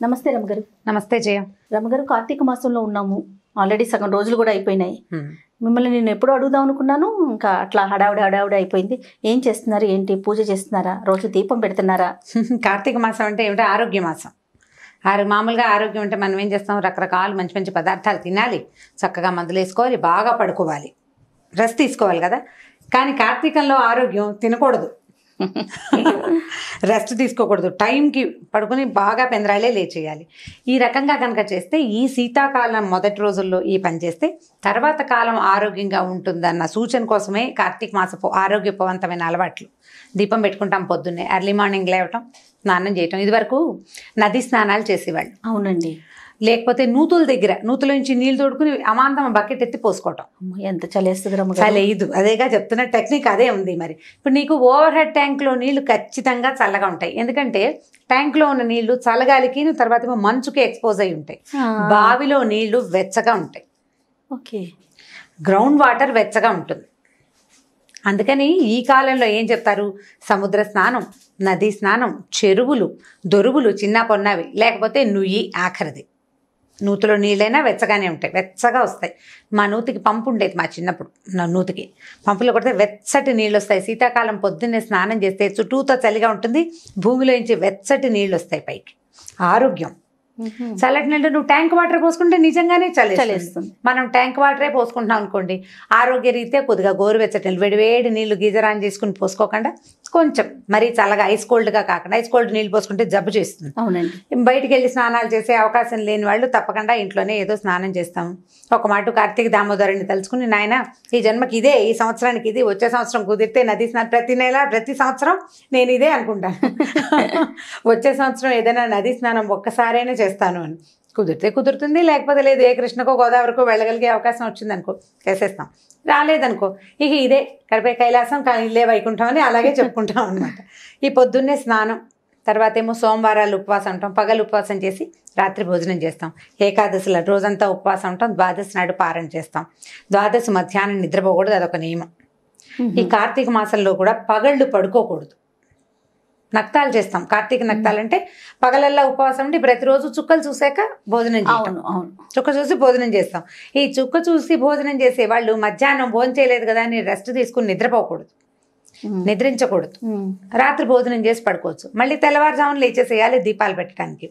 నమస్తే రమగారు. నమస్తే జయ. రమగారు, కార్తీక మాసంలో ఉన్నాము. ఆల్రెడీ సగం రోజులు కూడా అయిపోయినాయి. మిమ్మల్ని నేను ఎప్పుడూ అడుగుదాం అనుకున్నాను, ఇంకా అట్లా హడావుడి అయిపోయింది. ఏం చేస్తున్నారు, ఏంటి పూజ చేస్తున్నారా, రోజు దీపం పెడుతున్నారా? కార్తీక మాసం అంటే ఏమిటో ఆరోగ్య మాసం. మామూలుగా ఆరోగ్యం అంటే మనం ఏం చేస్తాం, రకరకాలు మంచి మంచి పదార్థాలు తినాలి, చక్కగా మందులు వేసుకోవాలి, బాగా పడుకోవాలి, రెస్ట్ తీసుకోవాలి కదా. కానీ కార్తీకంలో ఆరోగ్యం తినకూడదు, రెస్ట్ తీసుకోకూడదు, టైంకి పడుకుని బాగా పెందరాళ్ళే లేచేయాలి. ఈ రకంగా కనుక చేస్తే ఈ శీతాకాలం మొదటి రోజుల్లో ఈ పని చేస్తే తర్వాత కాలం ఆరోగ్యంగా ఉంటుందన్న సూచన కోసమే కార్తీక మాసపు ఆరోగ్యవంతమైన అలవాట్లు. దీపం పెట్టుకుంటాం పొద్దున్నే, ఎర్లీ మార్నింగ్ లేవటం, స్నానం చేయటం. ఇదివరకు నది స్నానాలు చేసేవాళ్ళు. అవునండి. లేకపోతే నూతుల దగ్గర నూతుల నుంచి నీళ్ళు తోడుకుని అమాంతం బకెట్ ఎత్తి పోసుకోవటం. ఎంత చలేస్తుంది రమ్మగారు. చలేదు, అదేగా చెప్తున్న టెక్నిక్ అదే ఉంది. మరి ఇప్పుడు నీకు ఓవర్ హెడ్ ట్యాంక్లో నీళ్లు ఖచ్చితంగా చల్లగా ఉంటాయి, ఎందుకంటే ట్యాంక్లో ఉన్న నీళ్లు చల్లగాలికి తర్వాత మంచుకి ఎక్స్పోజ్ అయి ఉంటాయి. బావిలో నీళ్లు వెచ్చగా ఉంటాయి, ఓకే, గ్రౌండ్ వాటర్ వెచ్చగా ఉంటుంది. అందుకని ఈ కాలంలో ఏం చెప్తారు, సముద్ర స్నానం, నదీ స్నానం, చెరువులు, దొరువులు చిన్న పొన్నవి, లేకపోతే నుయ్యి ఆఖరిది. నూతిలో నీళ్ళైనా వెచ్చగానే ఉంటాయి, వెచ్చగా వస్తాయి. మా నూతికి పంపు ఉండేది, మా చిన్నప్పుడు నా నూతికి పంపులో కొడితే వెచ్చటి నీళ్ళు వస్తాయి. శీతాకాలం పొద్దున్నే స్నానం చేస్తే చుట్టూతో చలిగా ఉంటుంది, భూమిలోంచి వెచ్చటి నీళ్ళు వస్తాయి పైకి. ఆరోగ్యం. చల్లటి నీళ్ళు నువ్వు ట్యాంక్ వాటర్ పోసుకుంటే నిజంగానే చలేస్తుంది. మనం ట్యాంక్ వాటరే పోసుకుంటున్నాం అనుకోండి, ఆరోగ్య రీత్యా కొద్దిగా గోరువెచ్చటి నీళ్ళు, వేడి నీళ్ళు గీజర్ ఆన్ చేసుకుని పోసుకోకుండా కొంచెం మరీ చల్లగా ఐస్ కోల్డ్గా కాకుండా ఐస్ కోల్డ్ నీళ్ళు పోసుకుంటే జబ్బు చేస్తుంది. అవునండి. బయటికి వెళ్ళి స్నానాలు చేసే అవకాశం లేని వాళ్ళు తప్పకుండా ఇంట్లోనే ఏదో స్నానం చేస్తాము. ఒక మాట కార్తీక దామోదరుని తలుచుకుని, నాయన ఈ జన్మకి ఇదే, ఈ సంవత్సరానికి ఇది, వచ్చే సంవత్సరం కుదిరితే నది స్నానం, ప్రతి నెల ప్రతి సంవత్సరం నేను ఇదే అనుకుంటాను. వచ్చే సంవత్సరం ఏదైనా నది స్నానం ఒక్కసారైనా చేస్తాను అని. కుదిరితే కుదురుతుంది, లేకపోతే లేదు. ఏ కృష్ణకో గోదావరికో వెళ్ళగలిగే అవకాశం వచ్చిందనుకో చేసేస్తాం, రాలేదనుకో ఇక ఇదే కరిపే కైలాసం, ఇల్లే వైకుంఠం అని అలాగే చెప్పుకుంటాం అనమాట. ఈ పొద్దున్నే స్నానం, తర్వాత ఏమో సోమవారాలు ఉపవాసం ఉంటాం, పగలు ఉపవాసం చేసి రాత్రి భోజనం చేస్తాం. ఏకాదశిలో రోజంతా ఉపవాసం ఉంటాం, ద్వాదశి నాడు పారణ చేస్తాం. ద్వాదశి మధ్యాహ్నం నిద్రపోకూడదు, అదొక నియమం. ఈ కార్తీక మాసంలో కూడా పగళ్ళు పడుకోకూడదు, నక్తాలు చేస్తాం. కార్తీక నక్తాలు అంటే పగలల్లా ఉపవాసం ఉండి ప్రతిరోజు చుక్కలు చూసాక భోజనం చేస్తాం. చుక్క చూసి భోజనం చేస్తాం. ఈ చుక్క చూసి భోజనం చేసే వాళ్ళు మధ్యాహ్నం భోజనం చేయలేదు కదా అని రెస్ట్ తీసుకుని నిద్రపోకూడదు, నిద్రించకూడదు. రాత్రి భోజనం చేసి పడుకోవచ్చు, మళ్ళీ తెల్లవారుజామున లేచేసేయాలి దీపాలు పెట్టడానికి.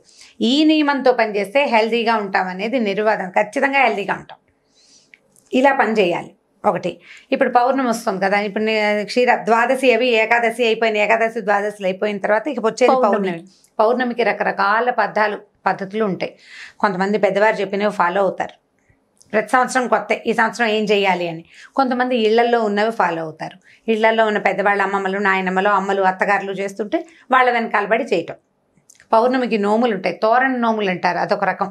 ఈ నియమంతో పనిచేస్తే హెల్తీగా ఉంటాం అనేది నిర్వాదం. ఖచ్చితంగా హెల్తీగా ఉంటాం. ఇలా పని చేయాలి. ఒకటి, ఇప్పుడు పౌర్ణమి వస్తుంది కదా, ఇప్పుడు ద్వాదశి అవి ఏకాదశి అయిపోయినాయి, ఏకాదశి ద్వాదశిలు అయిపోయిన తర్వాత ఇక వచ్చేది పౌర్ణమి. పౌర్ణమికి రకరకాల పద్ధతులు ఉంటాయి. కొంతమంది పెద్దవారు చెప్పినవి ఫాలో అవుతారు, ప్రతి సంవత్సరం కొత్త, ఈ సంవత్సరం ఏం చేయాలి అని. కొంతమంది ఇళ్లల్లో ఉన్నవి ఫాలో అవుతారు. ఇళ్లల్లో ఉన్న పెద్దవాళ్ళ అమ్మమ్మలు, నాయనమ్మలు, అమ్మలు, అత్తగారులు చేస్తుంటే వాళ్ళ వెనకాలబడి చేయటం. పౌర్ణమికి నోములు ఉంటాయి, తోరణ నోములు అంటారు, అదొక రకం.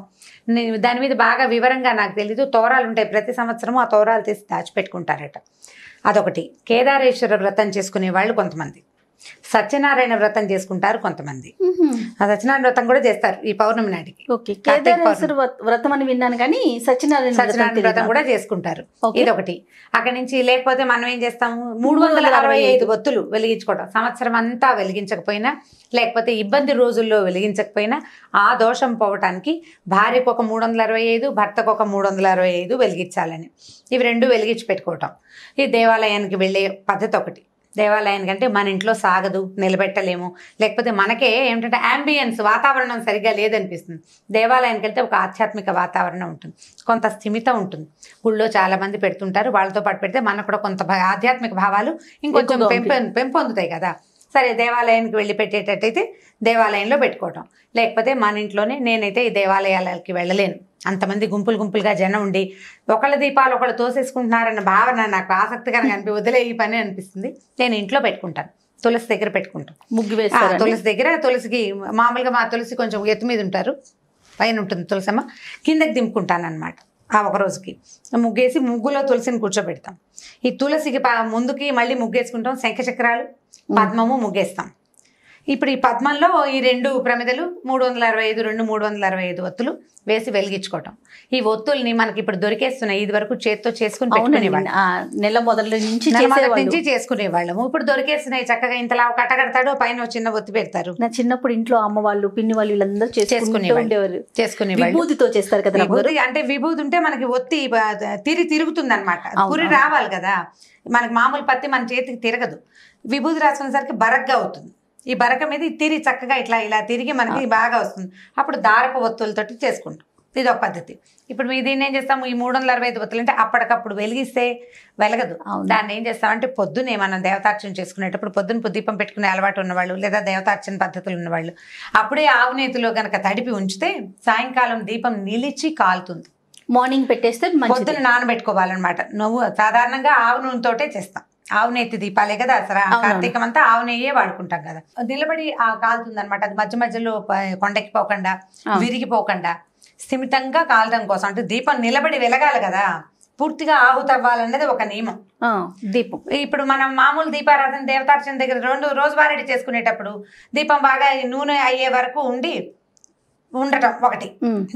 దాని మీద బాగా వివరంగా నాకు తెలీదు. తోరాలు ఉంటాయి, ప్రతి సంవత్సరము ఆ తోరాలు తీసి దాచిపెట్టుకుంటారట, అదొకటి. కేదారేశ్వర వ్రతం చేసుకునే వాళ్ళు కొంతమంది, సత్యనారాయణ వ్రతం చేసుకుంటారు కొంతమంది. ఆ సత్యనారాయణ వ్రతం కూడా చేస్తారు ఈ పౌర్ణమి నాటికి. వ్రతం అని విన్నాను కానీ సత్యనారాయణ వ్రతం కూడా చేసుకుంటారు, ఇదొకటి. అక్కడి నుంచి లేకపోతే మనం ఏం చేస్తాము, 365 ఒత్తులు వెలిగించుకోవడం. సంవత్సరం అంతా వెలిగించకపోయినా, లేకపోతే ఇబ్బంది రోజుల్లో వెలిగించకపోయినా ఆ దోషం పోవటానికి భార్యకు ఒక 365, భర్తకు ఒక 365 వెలిగించాలని, ఇవి రెండు వెలిగించి పెట్టుకోవటం. ఈ దేవాలయానికి వెళ్ళే పద్ధతి ఒకటి. దేవాలయానికి అంటే మన ఇంట్లో సాగదు, నిలబెట్టలేము, లేకపోతే మనకే ఏమిటంటే యాంబియన్స్, వాతావరణం సరిగ్గా లేదనిపిస్తుంది. దేవాలయానికి వెళ్తే ఒక ఆధ్యాత్మిక వాతావరణం ఉంటుంది, కొంత స్థిమితం ఉంటుంది. గుళ్ళో చాలా మంది పెడుతుంటారు, వాళ్ళతో పాటు పెడితే మనకు కూడా కొంత ఆధ్యాత్మిక భావాలు ఇంకొంచెం పెంపొందుతాయి కదా. సరే, దేవాలయానికి వెళ్ళి పెట్టేటట్టయితే దేవాలయంలో పెట్టుకోవటం, లేకపోతే మన ఇంట్లోనే. నేనైతే ఈ దేవాలయాలకి వెళ్ళలేను, అంతమంది గుంపులుగా జనం ఉండి ఒకళ్ళ దీపాలు ఒకళ్ళు తోసేసుకుంటున్నారన్న భావన నాకు ఆసక్తికరంగా వదిలే ఈ పని అనిపిస్తుంది. నేను ఇంట్లో పెట్టుకుంటాను, తులసి దగ్గర పెట్టుకుంటాను. ముగ్గు వేస్తారు తులసి దగ్గర. తులసికి మామూలుగా మా తులసి కొంచెం ఎత్తు మీద ఉంటారు, పైన ఉంటుంది తులసమ్మ, కిందకి దింపుకుంటాను అనమాట. ఆ ఒక రోజుకి ముగ్గేసి ముగ్గులో తులసిని కూర్చోబెడతాం. ఈ తులసికి ముందుకి మళ్ళీ ముగ్గేసుకుంటాం, శంఖచక్రాలు, పద్మము ముగ్గేస్తాం. ఇప్పుడు ఈ పద్మంలో ఈ 2 ప్రమిదలు 365 365 ఒత్తులు వేసి వెలిగించుకోవటం. ఈ ఒత్తుల్ని మనకి ఇప్పుడు దొరికేస్తున్నాయి. ఇది వరకు చేత్తో చేసుకుని పెట్టుకునేవాళ్ళం, నెల మొదటి నుంచి చేసుకునేవాళ్ళము. ఇప్పుడు దొరికేస్తున్నాయి చక్కగా. ఇంతలా కట్ట కడతాడు, పైన చిన్న ఒత్తి పెడతారు. నా చిన్నప్పుడు ఇంట్లో అమ్మ వాళ్ళు పిన్ని వాళ్ళు వీళ్ళందరూ చేసుకునేవాళ్ళు. విభూతితో చేస్తారు కదా. అంటే విభూతి ఉంటే మనకి ఒత్తి తిరుగుతుంది అనమాట. పురి రావాలి కదా, మనకి మామూలు పత్తి మన చేతికి తిరగదు. విభూతి రాసుకునేసరికి బరగ్గా అవుతుంది. ఈ బరక మీద తిరిగి చక్కగా ఇలా తిరిగి మనకి బాగా వస్తుంది. అప్పుడు దారపు ఒత్తులతోటి చేసుకుంటాం. ఇది ఒక పద్ధతి. ఇప్పుడు దీన్ని ఏం చేస్తాము, ఈ 365 ఒత్తులు అంటే అప్పటికప్పుడు వెలిగిస్తే వెలగదు. దాన్ని ఏం చేస్తామంటే పొద్దున్నే మనం దేవతార్చన చేసుకునేటప్పుడు పొద్దున్న దీపం పెట్టుకునే అలవాటు ఉన్నవాళ్ళు లేదా దేవతార్చన పద్ధతులు ఉన్నవాళ్ళు అప్పుడే ఆవు నేతిలో కనుక తడిపి ఉంచితే సాయంకాలం దీపం నిలిచి కాలుతుంది. మార్నింగ్ పెట్టేస్తే పొద్దున్న నానబెట్టుకోవాలన్నమాట. నువ్వు సాధారణంగా ఆవు నూనెతోటే చేస్తాం. ఆవు నెత్తి దీపాలే కదా అసలు కార్తీకం అంతా ఆవు నెయ్యే వాడుకుంటాం కదా. నిలబడి కాలుతుంది అనమాట. అది మధ్య మధ్యలో కొండెక్కిపోకుండా విరిగిపోకుండా స్థిమితంగా కాలడం కోసం, అంటే దీపం నిలబడి వెలగాలి కదా, పూర్తిగా ఆహుతవ్వాలన్నది ఒక నియమం. దీపం ఇప్పుడు మనం మామూలు దీపారాధన దేవతార్చన దగ్గర రోజువారీ చేసుకునేటప్పుడు దీపం బాగా నూనె అయ్యే వరకు ఉండటం ఒకటి,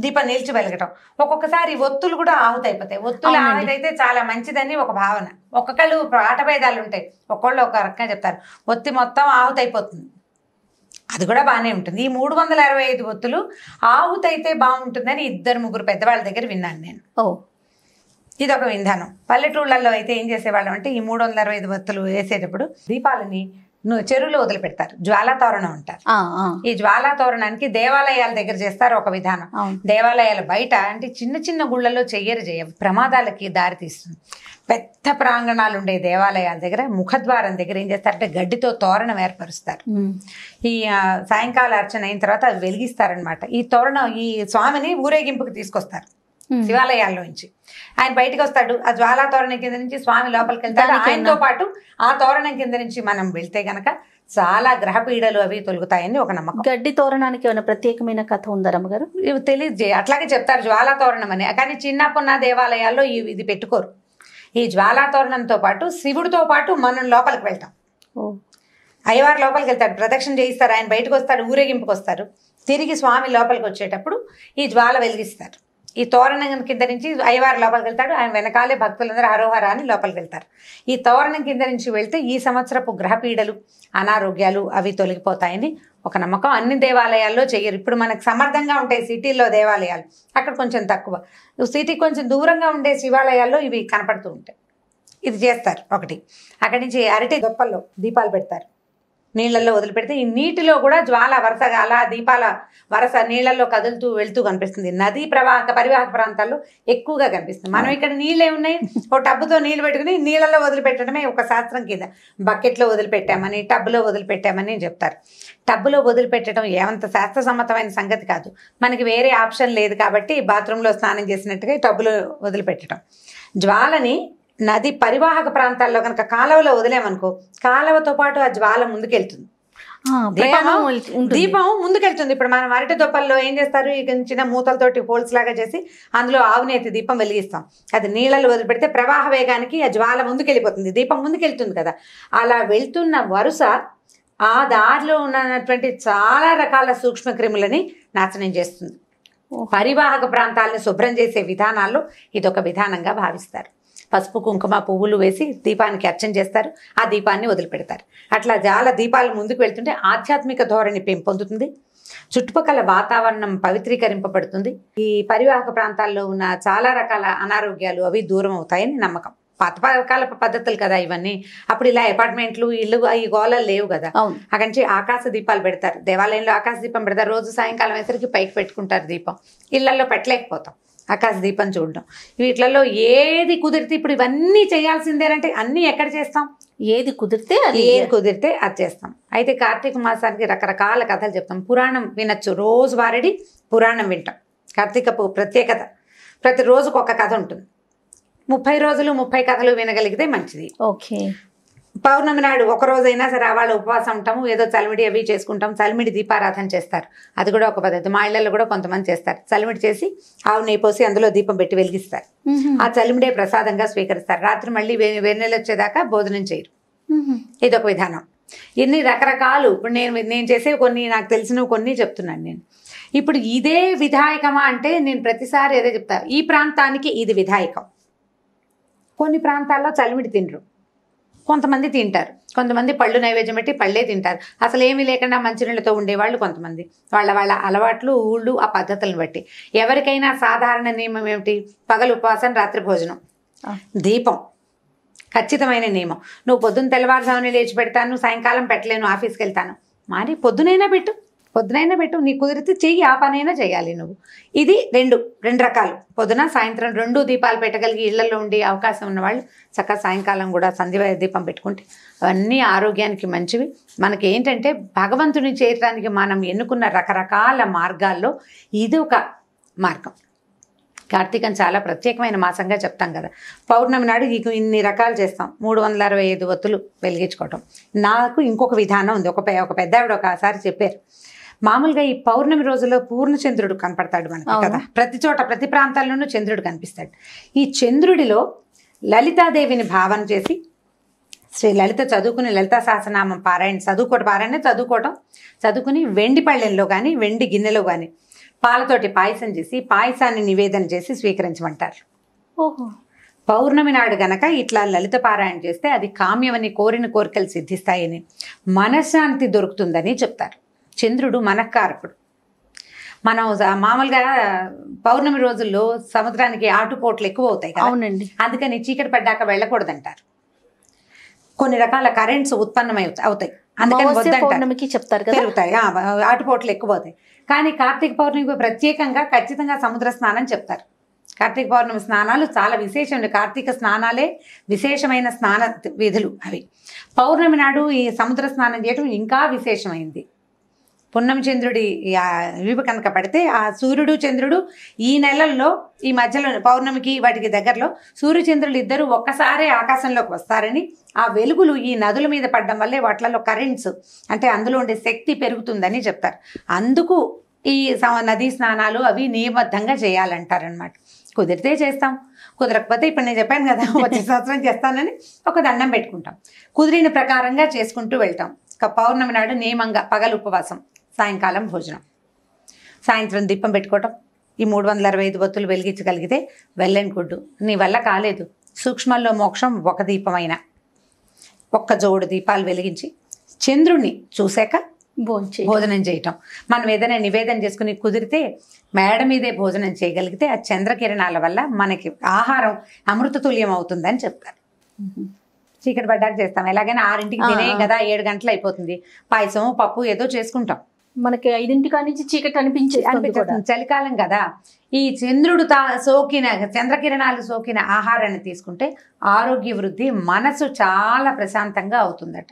దీపం నిలిచి వెలగటం. ఒక్కొక్కసారి ఒత్తులు కూడా ఆహుతైపోతాయి. ఒత్తులు ఆహుతైతే చాలా మంచిదని ఒక భావన. ఒక్కొక్కళ్ళు ఆటభేదాలు ఉంటాయి, ఒక్కొళ్ళు ఒక రకంగా చెప్తారు. ఒత్తి మొత్తం ఆహుతైపోతుంది, అది కూడా బాగానే ఉంటుంది. ఈ 365 ఒత్తులు ఆహుతైతే బాగుంటుందని 2-3 పెద్దవాళ్ళ దగ్గర విన్నాను నేను. ఇది ఒక విధానం. పల్లెటూళ్ళల్లో అయితే ఏం చేసేవాళ్ళం అంటే ఈ 365 ఒత్తులు వేసేటప్పుడు దీపాలని చెరువులో వదిలిపెడతారు. జ్వాలా తోరణం అంటారు. ఈ జ్వాలా తోరణానికి దేవాలయాల దగ్గర చేస్తారు ఒక విధానం. దేవాలయాల బయట అంటే చిన్న చిన్న గుళ్ళల్లో చెయ్యరు, ప్రమాదాలకి దారి తీస్తుంది. పెద్ద ప్రాంగణాలు ఉండే దేవాలయాల దగ్గర ముఖద్వారం దగ్గర ఏం చేస్తారంటే గడ్డితో తోరణం ఏర్పరుస్తారు. ఈ సాయంకాల అర్చన అయిన తర్వాత అవి వెలిగిస్తారనమాట. ఈ తోరణం ఈ స్వామిని ఊరేగింపుకి తీసుకొస్తారు శివాలయాల్లో నుంచి. ఆయన బయటకు వస్తాడు, ఆ జ్వాలా తోరణం కింద నుంచి స్వామి లోపలికి వెళ్తాడు. ఆయనతో పాటు ఆ తోరణం కింద నుంచి మనం వెళ్తే గనక చాలా గ్రహ పీడలు అవి తొలుగుతాయని ఒక నమ్మకం. గడ్డి తోరణానికి ఏమైనా ప్రత్యేకమైన కథ ఉందా రమ్మగారు? ఇవి తెలియదు, అట్లాగే చెప్తారు జ్వాలా తోరణం అని. కానీ చిన్నప్పున్న దేవాలయాల్లో ఇది పెట్టుకోరు. ఈ జ్వాలా తోరణంతో పాటు శివుడితో పాటు మనం లోపలికి వెళ్తాం. అయ్యవారు లోపలికి వెళ్తాడు, ప్రదక్షిణ చేయిస్తారు, ఆయన బయటకు వస్తాడు, ఊరేగింపుకి వస్తారు. తిరిగి స్వామి లోపలికి వచ్చేటప్పుడు ఈ జ్వాల వెలిగిస్తారు. ఈ తోరణం కింద నుంచి అయ్యవారు లోపలికి వెళ్తాడు, ఆయన వెనకాలే భక్తులందరూ హరోహర అని లోపలికి వెళ్తారు. ఈ తోరణం కింద నుంచి వెళ్తే ఈ సంవత్సరపు గ్రహపీడలు అనారోగ్యాలు అవి తొలగిపోతాయని ఒక నమ్మకం. అన్ని దేవాలయాల్లో చెయ్యరు. ఇప్పుడు మనకు సమర్థంగా ఉంటాయి సిటీల్లో దేవాలయాలు, అక్కడ కొంచెం తక్కువ. సిటీకి కొంచెం దూరంగా ఉండే శివాలయాల్లో ఇవి కనపడుతూ ఉంటాయి. ఇది చేస్తారు ఒకటి. అక్కడి నుంచి అరటి దొప్పల్లో దీపాలు పెడతారు, నీళ్ళల్లో వదిలిపెడితే ఈ నీటిలో కూడా జ్వాల వరుసగా అలా దీపాల వరుస నీళ్ళల్లో కదులుతూ వెళ్తూ కనిపిస్తుంది. నదీ పరివాహక ప్రాంతాల్లో ఎక్కువగా కనిపిస్తుంది. మనం ఇక్కడ నీళ్ళే ఉన్నాయి, ఒక టబ్బుతో నీళ్ళు పెట్టుకుని నీళ్ళల్లో వదిలిపెట్టడమే ఒక శాస్త్రం కింద. బకెట్లో వదిలిపెట్టామని టబ్బులో వదిలిపెట్టామని చెప్తారు. టబ్బులో వదిలిపెట్టడం ఏమంత శాస్త్రసమ్మతమైన సంగతి కాదు. మనకి వేరే ఆప్షన్ లేదు కాబట్టి బాత్రూంలో స్నానం చేసినట్టుగా టబ్బులో వదిలిపెట్టడం. జ్వాలని నది పరివాహక ప్రాంతాల్లో కనుక కాలువలో వదిలేమనుకో, కాలువతో పాటు ఆ జ్వాల ముందుకెళ్తుంది, దీపం ముందుకెళ్తుంది. ఇప్పుడు మనం అరటి దొప్పల్లో ఏం చేస్తారు, చిన్న మూతలతోటి హోల్స్ లాగా చేసి అందులో ఆవునేతి దీపం వెలిగిస్తాం. అది నీళ్ళలో వదిలిపెడితే ప్రవాహ వేగానికి ఆ జ్వాల ముందుకెళ్ళిపోతుంది, దీపం ముందుకెళ్తుంది కదా. అలా వెళ్తున్న వరుస ఆ దారిలో ఉన్నటువంటి చాలా రకాల సూక్ష్మక్రిములని నాశనం చేస్తుంది. పరివాహక ప్రాంతాలను శుభ్రం చేసే విధానాల్లో ఇదొక విధానంగా భావిస్తారు. పసుపు కుంకుమ పువ్వులు వేసి దీపానికి అర్చన చేస్తారు, ఆ దీపాన్ని వదిలిపెడతారు. అట్లా జాల దీపాలు ముందుకు వెళ్తుంటే ఆధ్యాత్మిక ధోరణి పెంపొందుతుంది, చుట్టుపక్కల వాతావరణం పవిత్రీకరింపబడుతుంది. ఈ పరివాహక ప్రాంతాల్లో ఉన్న చాలా రకాల అనారోగ్యాలు అవి దూరం అవుతాయని నమ్మకం. పాతకాల పద్ధతులు కదా ఇవన్నీ. అప్పుడు ఇలా అపార్ట్మెంట్లు ఇల్లు ఈ గోళాలు లేవు కదా. అక్కడి నుంచి ఆకాశ దీపాలు పెడతారు, దేవాలయంలో ఆకాశ దీపం పెడతారు. రోజు సాయంకాలం వేసరికి పైకి పెట్టుకుంటారు దీపం. ఇళ్లలో పెట్టలేకపోతాం ఆకాశ దీపం చూడడం. వీటిలలో ఏది కుదిరితే ఇప్పుడు ఇవన్నీ చేయాల్సిందేనంటే అన్నీ ఎక్కడ చేస్తాం, ఏది కుదిరితే అది చేస్తాం. అయితే కార్తీక మాసానికి రకరకాల కథలు చెప్తాం. పురాణం వినొచ్చు, రోజు వారడి పురాణం వింటాం. కార్తీకపు ప్రత్యేకత, ప్రతి రోజుకు ఒక కథ ఉంటుంది. 30 రోజులు 30 కథలు వినగలిగితే మంచిది. ఓకే. పౌర్ణమి నాడు ఒక రోజైనా సరే వాళ్ళు ఉపవాసం ఉంటాము, ఏదో చలిమిడి అవి చేసుకుంటాం. చలిమిడి దీపారాధన చేస్తారు, అది కూడా ఒక పద్ధతి. మా ఇళ్లలో కూడా కొంతమంది చేస్తారు. చలిమిడి చేసి ఆవు నెయ్యి పోసి అందులో దీపం పెట్టి వెలిగిస్తారు. ఆ చలిమిడే ప్రసాదంగా స్వీకరిస్తారు. రాత్రి మళ్ళీ వెన్నెల వచ్చేదాకా భోజనం చేయరు. ఇదొక విధానం. ఎన్ని రకరకాలు. ఇప్పుడు నేను చేసే కొన్ని నాకు తెలిసినవి కొన్ని చెప్తున్నాను నేను. ఇప్పుడు ఇదే విధాయకమా అంటే నేను ప్రతిసారి ఏదో చెప్తా, ఈ ప్రాంతానికి ఇది విధాయకం. కొన్ని ప్రాంతాల్లో చలిమిడి తినరు, కొంతమంది తింటారు. కొంతమంది పళ్ళు నైవేద్యం పెట్టి పళ్ళే తింటారు. అసలు ఏమీ లేకుండా మంచినీళ్ళతో ఉండేవాళ్ళు కొంతమంది. వాళ్ళ అలవాట్లు, ఊళ్ళు, ఆ పద్ధతులను బట్టి. ఎవరికైనా సాధారణ నియమం ఏమిటి? పగలు ఉపవాసం, రాత్రి భోజనం, దీపం ఖచ్చితమైన నియమం. నువ్వు పొద్దున్న తెల్లవారుజామున లేచి పెడతాను, సాయంకాలం పెట్టలేను, ఆఫీస్కి వెళ్తాను, మరి పొద్దునైనా పెట్టు, నీ కుదిరితే చెయ్యి, ఆ పనైనా చేయాలి నువ్వు. ఇది రెండు రకాలు. పొద్దున సాయంత్రం 2 దీపాలు పెట్టగలిగి ఇళ్లలో ఉండి అవకాశం ఉన్నవాళ్ళు చక్కగా సాయంకాలం కూడా సంధ్య దీపం పెట్టుకుంటే అవన్నీ ఆరోగ్యానికి మంచివి. మనకి ఏంటంటే భగవంతుని చేరడానికి మనం ఎన్నుకున్న రకరకాల మార్గాల్లో ఇది ఒక మార్గం. కార్తీకం చాలా ప్రత్యేకమైన మాసంగా చెప్తాం కదా. పౌర్ణమి నాడు ఇన్ని రకాలు చేస్తాం. 365 ఒత్తులు వెలిగించుకోవటం. నాకు ఇంకొక విధానం ఉంది. ఒక పెద్ద ఆవిడ ఒకసారి చెప్పారు, మామూలుగా ఈ పౌర్ణమి రోజుల్లో పూర్ణచంద్రుడు కనపడతాడు మనకి కదా. ప్రతి చోట, ప్రతి ప్రాంతాల్లోనూ చంద్రుడు కనిపిస్తాడు. ఈ చంద్రుడిలో లలితాదేవిని భావన చేసి శ్రీ లలిత చదువుకుని లలితా సహస్రనామం చదువుకుని వెండి పళ్ళెంలో కానీ వెండి గిన్నెలో కానీ పాలతోటి పాయసం చేసి పాయసాన్ని నివేదన చేసి స్వీకరించమంటారు. ఓహో. పౌర్ణమి నాడు గనక ఇట్లా లలిత పారాయణ చేస్తే అది కామ్యమని, కోరిన కోరికలు సిద్ధిస్తాయని, మనశ్శాంతి దొరుకుతుందని చెప్తారు. చంద్రుడు మనఃకారకుడు. మనం మామూలుగా పౌర్ణమి రోజుల్లో సముద్రానికి ఆటుపోట్లు ఎక్కువ అవుతాయి కదా. అవునండి. అందుకని చీకటి పడ్డాక వెళ్ళకూడదంటారు. కొన్ని రకాల కరెంట్స్ ఉత్పన్నమై అవుతాయి, అందుకని పౌర్ణమికి చెప్తారు కదా, పెరుగుతాయి, ఆటుపోట్లు ఎక్కువ అవుతాయి. కానీ కార్తీక పౌర్ణమికి ప్రత్యేకంగా ఖచ్చితంగా సముద్ర స్నానం చెప్తారు. కార్తీక పౌర్ణమి స్నానాలు చాలా విశేషం. కార్తీక స్నానాలే విశేషమైన స్నాన విధులు అవి. పౌర్ణమి నాడు ఈ సముద్ర స్నానం చేయడం ఇంకా విశేషమైంది. పున్నమి చంద్రుడి వీపు కనుక పడితే ఆ సూర్యుడు చంద్రుడు ఈ నెలల్లో ఈ మధ్యలో పౌర్ణమికి వాటికి దగ్గరలో సూర్యచంద్రులు ఇద్దరు ఒక్కసారే ఆకాశంలోకి వస్తారని, ఆ వెలుగులు ఈ నదుల మీద పడడం వల్లే వాటిలలో కరెంట్స్ అంటే అందులో ఉండే శక్తి పెరుగుతుందని చెప్తారు. అందుకు ఈ నదీ స్నానాలు అవి నియమబద్ధంగా చేయాలంటారనమాట. కుదిరితే చేస్తాం, కుదరకపోతే ఇప్పుడు నేను చెప్పాను కదా వచ్చే సంవత్సరం చేస్తానని ఒక దండం పెట్టుకుంటాం. కుదిరిన ప్రకారంగా చేసుకుంటూ వెళ్తాం. పౌర్ణమి నాడు నియమంగా పగలు ఉపవాసం, సాయంకాలం భోజనం, సాయంత్రం దీపం పెట్టుకోవటం. ఈ 365 ఒత్తులు వెలిగించగలిగితే వెల్ అండ్ గుడ్. నీ వల్ల కాలేదు, సూక్ష్మంలో మోక్షం ఒక దీపమైన ఒక్క జోడు దీపాలు వెలిగించి చంద్రుణ్ణి చూశాక భోజనం చేయటం. మనం ఏదైనా నివేదన చేసుకుని కుదిరితే మేడ మీదే భోజనం చేయగలిగితే ఆ చంద్రకిరణాల వల్ల మనకి ఆహారం అమృతతుల్యం అవుతుందని చెప్తారు. చీకటి పడ్డాక చేస్తాం, ఎలాగైనా 6ంటికి తినేయం కదా, 7 గంటలు అయిపోతుంది. పాయసం పప్పు ఏదో చేసుకుంటాం, మనకి 5 నుంచి చీకటి అనిపించేస్తుంది. చలికాలం కదా. ఈ చంద్రుడు సోకిన చంద్రకిరణాలు సోకిన ఆహారాన్ని తీసుకుంటే ఆరోగ్య వృద్ధి, మనసు చాలా ప్రశాంతంగా అవుతుందట.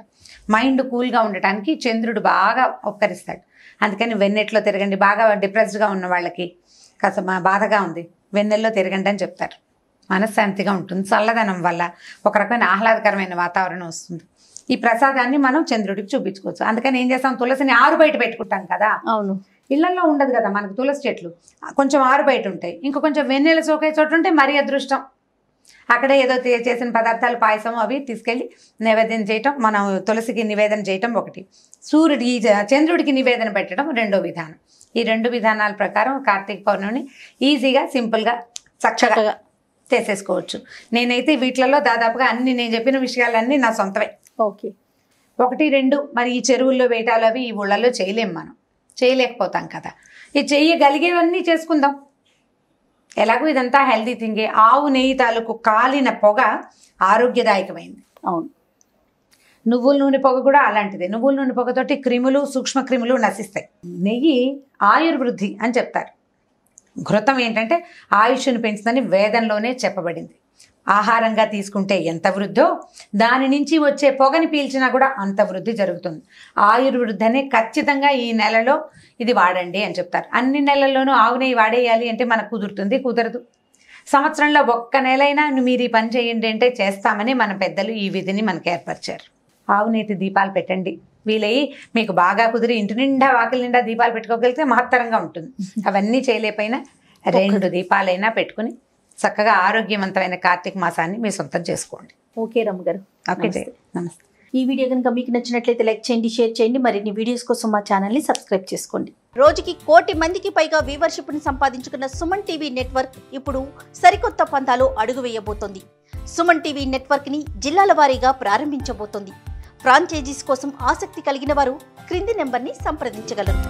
మైండ్ కూల్గా ఉండటానికి చంద్రుడు బాగా ఉపకరిస్తాడు. అందుకని వెన్నెట్లో తిరగండి. బాగా డిప్రెస్డ్గా ఉన్న వాళ్ళకి కాస్త బాధగా ఉంది, వెన్నెల్లో తిరగండి అని చెప్తారు. మనశ్శాంతిగా ఉంటుంది. చల్లదనం వల్ల ఒక రకమైన ఆహ్లాదకరమైన వాతావరణం వస్తుంది. ఈ ప్రసాదాన్ని మనం చంద్రుడికి చూపించుకోవచ్చు. అందుకని ఏం చేస్తాం, తులసిని ఆరు బయట పెట్టుకుంటాం కదా. అవును, ఇళ్లలో ఉండదు కదా మనకు తులసి చెట్లు, కొంచెం ఆరు బయట ఉంటాయి. ఇంకా కొంచెం వెన్నెల సోకే చోటు ఉంటే మరీ అదృష్టం. అక్కడే ఏదో చేసిన పదార్థాలు, పాయసం అవి తీసుకెళ్ళి నైవేద్యం చేయటం, మనం తులసికి నివేదన చేయటం ఒకటి, చంద్రుడికి నివేదన పెట్టడం రెండో విధానం. ఈ 2 విధానాల ప్రకారం కార్తీక పౌర్ణమిని ఈజీగా, సింపుల్గా, చక్కగా చేసేసుకోవచ్చు. నేనైతే వీటిలలో దాదాపుగా అన్ని నేను చెప్పిన విషయాలన్నీ నా సొంతవే. ఓకే. 1, 2 మరి ఈ చెరువుల్లో వేటాలు అవి ఈ ఊళ్ళల్లో చేయలేం, మనం చేయలేకపోతాం కదా. ఈ చేయగలిగేవన్నీ చేసుకుందాం. ఎలాగో ఇదంతా హెల్దీ థింగే. ఆవు నెయ్యి తాలూకు కాలిన పొగ ఆరోగ్యదాయకమైంది. అవును, నువ్వుల నూనె పొగ కూడా అలాంటిదే. నువ్వుల నూనె పొగతోటి క్రిములు, సూక్ష్మ క్రిములు నశిస్తాయి. నెయ్యి ఆయుర్వృద్ధి అని చెప్తారు. ఘృతం ఏంటంటే ఆయుష్ను పెంచుదని వేదంలోనే చెప్పబడింది. ఆహారంగా తీసుకుంటే ఎంత వృద్ధో దాని నుంచి వచ్చే పొగని పీల్చినా కూడా అంత వృద్ధి జరుగుతుంది. ఆయుర్వృద్ధి అనే ఖచ్చితంగా ఈ నెలలో ఇది వాడండి అని చెప్తారు. అన్ని నెలల్లోనూ ఆవు నెయ్యి వాడేయాలి అంటే మనకు కుదరదు. సంవత్సరంలో ఒక్క నెలైనా మీరు ఈ పని చేయండి అంటే చేస్తామని మన పెద్దలు ఈ విధిని మనకు ఏర్పరిచారు. ఆవు నీటి దీపాలు పెట్టండి. వీలయ్యి మీకు బాగా కుదిరి ఇంటి నిండా వాకిలి నిండా దీపాలు పెట్టుకోగలిగితే మహత్తరంగా ఉంటుంది. అవన్నీ చేయలేకపోయినా 2 దీపాలైనా పెట్టుకుని చక్కగా ఆరోగ్యవంతమైన కార్తీక మాసాన్ని మీ సొంతం చేసుకోండి. ఓకే రమ్మ గారు. ఓకే, నమస్తే. ఈ వీడియో కనుక మీకు నచ్చినట్లయితే లైక్ చేయండి, షేర్ చేయండి. మరిన్ని వీడియోస్ కోసం మా ఛానల్ని సబ్స్క్రైబ్ చేసుకోండి. రోజుకి 1 కోటి మందికి పైగా వ్యూవర్షిప్ని సంపాదించుకున్న సుమన్ టీవీ నెట్వర్క్ ఇప్పుడు సరికొత్త పంతాలో అడుగు వేయబోతోంది. సుమన్ టీవీ నెట్వర్క్ని జిల్లాల వారీగా ప్రారంభించబోతోంది. ఫ్రాంచైజీస్ కోసం ఆసక్తి కలిగిన వారు క్రింది నెంబర్ని సంప్రదించగలరు.